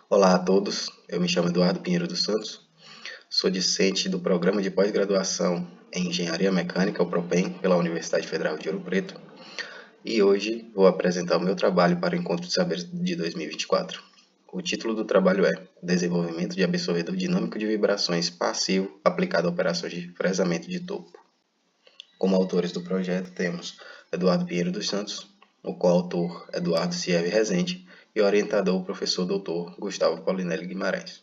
Olá a todos, eu me chamo Eduardo Pinheiro dos Santos, sou discente do Programa de Pós-Graduação em Engenharia Mecânica, o PROPEM, pela Universidade Federal de Ouro Preto, e hoje vou apresentar o meu trabalho para o Encontro de Saberes de 2024. O título do trabalho é Desenvolvimento de absorvedor dinâmico de vibrações passivo aplicado a operações de fresamento de topo. Como autores do projeto temos Eduardo Pinheiro dos Santos, o coautor Eduardo Sierve Rezende e o orientador o professor Dr. Gustavo Paulinelli Guimarães,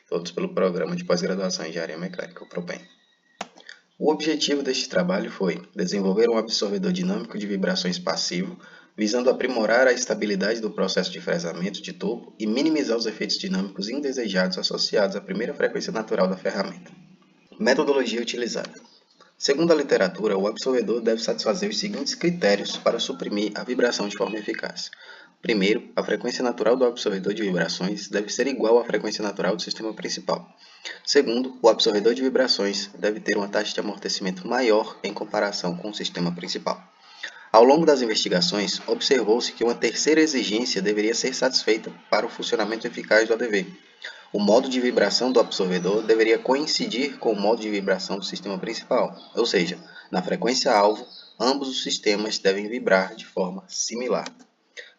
todos pelo Programa de Pós-Graduação em Engenharia Mecânica, o PROPEM. O objetivo deste trabalho foi desenvolver um absorvedor dinâmico de vibrações passivo, visando aprimorar a estabilidade do processo de fresamento de topo e minimizar os efeitos dinâmicos indesejados associados à primeira frequência natural da ferramenta. Metodologia utilizada. Segundo a literatura, o absorvedor deve satisfazer os seguintes critérios para suprimir a vibração de forma eficaz. Primeiro, a frequência natural do absorvedor de vibrações deve ser igual à frequência natural do sistema principal. Segundo, o absorvedor de vibrações deve ter uma taxa de amortecimento maior em comparação com o sistema principal. Ao longo das investigações, observou-se que uma terceira exigência deveria ser satisfeita para o funcionamento eficaz do ADV. O modo de vibração do absorvedor deveria coincidir com o modo de vibração do sistema principal, ou seja, na frequência-alvo, ambos os sistemas devem vibrar de forma similar.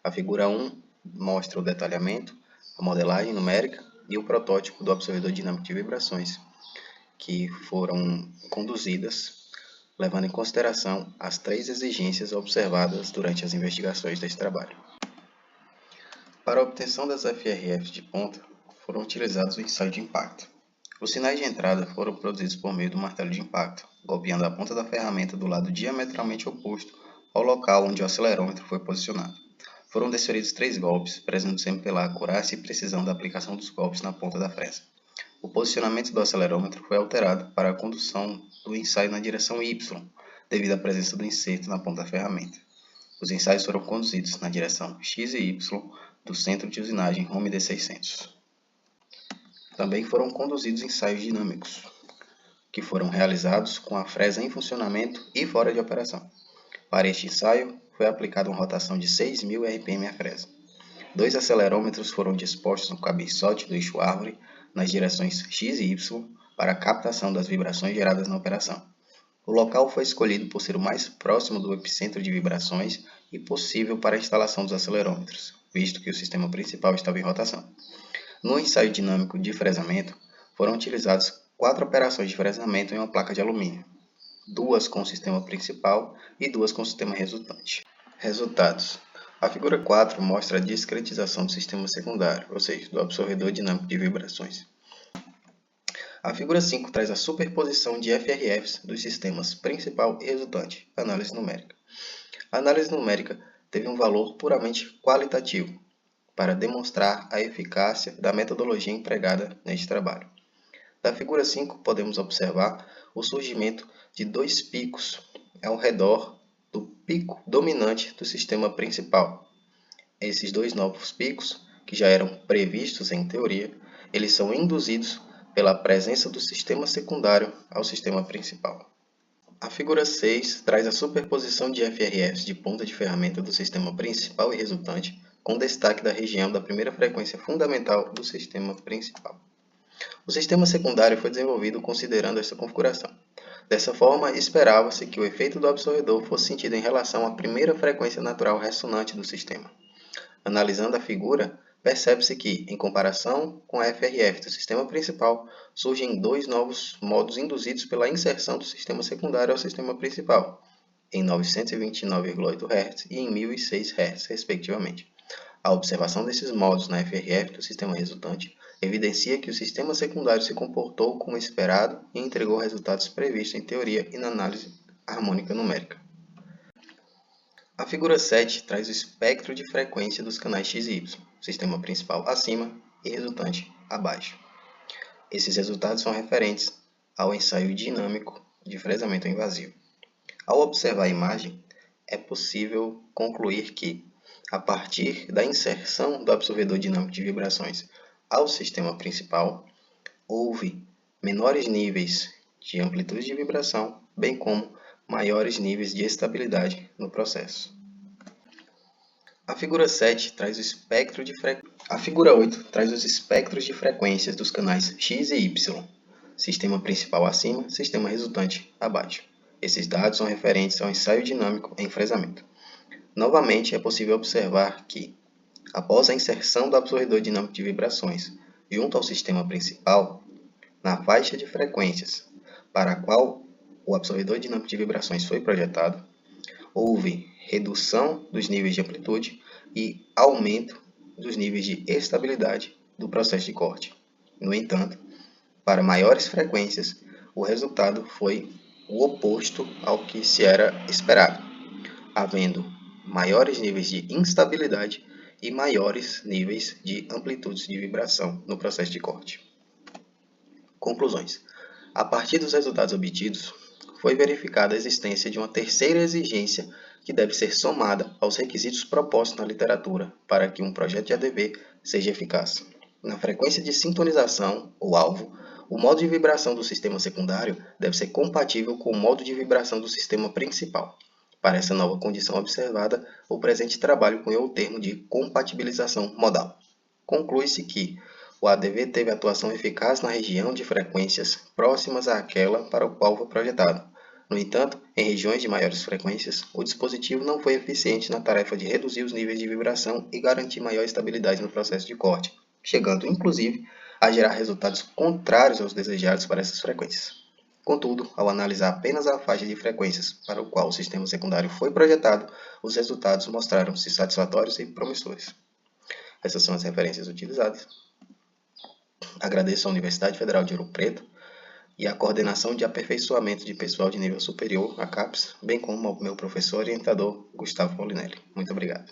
A figura 1 mostra o detalhamento, a modelagem numérica e o protótipo do absorvedor dinâmico de vibrações, que foram conduzidas levando em consideração as 3 exigências observadas durante as investigações deste trabalho. Para a obtenção das FRFs de ponta, foram utilizados o ensaio de impacto. Os sinais de entrada foram produzidos por meio do martelo de impacto, golpeando a ponta da ferramenta do lado diametralmente oposto ao local onde o acelerômetro foi posicionado. Foram desferidos 3 golpes, prezando sempre pela acurácia e precisão da aplicação dos golpes na ponta da fresa. O posicionamento do acelerômetro foi alterado para a condução do ensaio na direção Y, devido à presença do inserto na ponta da ferramenta. Os ensaios foram conduzidos na direção X e Y do centro de usinagem Home D600. Também foram conduzidos ensaios dinâmicos, que foram realizados com a fresa em funcionamento e fora de operação. Para este ensaio, foi aplicada uma rotação de 6.000 RPM à fresa. 2 acelerômetros foram dispostos no cabeçote do eixo árvore nas direções X e Y para a captação das vibrações geradas na operação. O local foi escolhido por ser o mais próximo do epicentro de vibrações e possível para a instalação dos acelerômetros, visto que o sistema principal estava em rotação. No ensaio dinâmico de fresamento, foram utilizadas 4 operações de fresamento em uma placa de alumínio, 2 com o sistema principal e 2 com o sistema resultante. Resultados. A figura 4 mostra a discretização do sistema secundário, ou seja, do absorvedor dinâmico de vibrações. A figura 5 traz a superposição de FRFs dos sistemas principal e resultante, análise numérica. A análise numérica teve um valor puramente qualitativo, para demonstrar a eficácia da metodologia empregada neste trabalho. Da figura 5, podemos observar o surgimento de 2 picos ao redor do pico dominante do sistema principal. Esses 2 novos picos, que já eram previstos em teoria, eles são induzidos pela presença do sistema secundário ao sistema principal. A figura 6 traz a superposição de FRFs de ponta de ferramenta do sistema principal e resultante, com destaque da região da primeira frequência fundamental do sistema principal. O sistema secundário foi desenvolvido considerando esta configuração. Dessa forma, esperava-se que o efeito do absorvedor fosse sentido em relação à primeira frequência natural ressonante do sistema. Analisando a figura, percebe-se que, em comparação com a FRF do sistema principal, surgem 2 novos modos induzidos pela inserção do sistema secundário ao sistema principal, em 929,8 Hz e em 1006 Hz, respectivamente. A observação desses modos na FRF do sistema resultante evidencia que o sistema secundário se comportou como esperado e entregou resultados previstos em teoria e na análise harmônica numérica. A figura 7 traz o espectro de frequência dos canais X e Y, sistema principal acima e resultante abaixo. Esses resultados são referentes ao ensaio dinâmico de fresamento em vazio. Ao observar a imagem, é possível concluir que, a partir da inserção do absorvedor dinâmico de vibrações ao sistema principal, houve menores níveis de amplitude de vibração, bem como maiores níveis de estabilidade no processo. A figura 7 traz o espectro de frequência. A figura 8 traz os espectros de frequências dos canais X e Y, sistema principal acima, sistema resultante abaixo. Esses dados são referentes ao ensaio dinâmico em fresamento. Novamente, é possível observar que, após a inserção do absorvedor dinâmico de vibrações junto ao sistema principal, na faixa de frequências para a qual o absorvedor dinâmico de vibrações foi projetado, houve redução dos níveis de amplitude e aumento dos níveis de estabilidade do processo de corte. No entanto, para maiores frequências, o resultado foi o oposto ao que se era esperado, havendo maiores níveis de instabilidade e maiores níveis de amplitudes de vibração no processo de corte. Conclusões. A partir dos resultados obtidos, foi verificada a existência de uma terceira exigência que deve ser somada aos requisitos propostos na literatura para que um projeto de ADV seja eficaz. Na frequência de sintonização, ou alvo, o modo de vibração do sistema secundário deve ser compatível com o modo de vibração do sistema principal. Para essa nova condição observada, o presente trabalho cunhou o termo de compatibilização modal. Conclui-se que o ADV teve atuação eficaz na região de frequências próximas àquela para o qual foi projetado. No entanto, em regiões de maiores frequências, o dispositivo não foi eficiente na tarefa de reduzir os níveis de vibração e garantir maior estabilidade no processo de corte, chegando, inclusive, a gerar resultados contrários aos desejados para essas frequências. Contudo, ao analisar apenas a faixa de frequências para o qual o sistema secundário foi projetado, os resultados mostraram-se satisfatórios e promissores. Essas são as referências utilizadas. Agradeço à Universidade Federal de Ouro Preto e à Coordenação de Aperfeiçoamento de Pessoal de Nível Superior, a CAPES, bem como ao meu professor e orientador, Gustavo Paulinelli. Muito obrigado.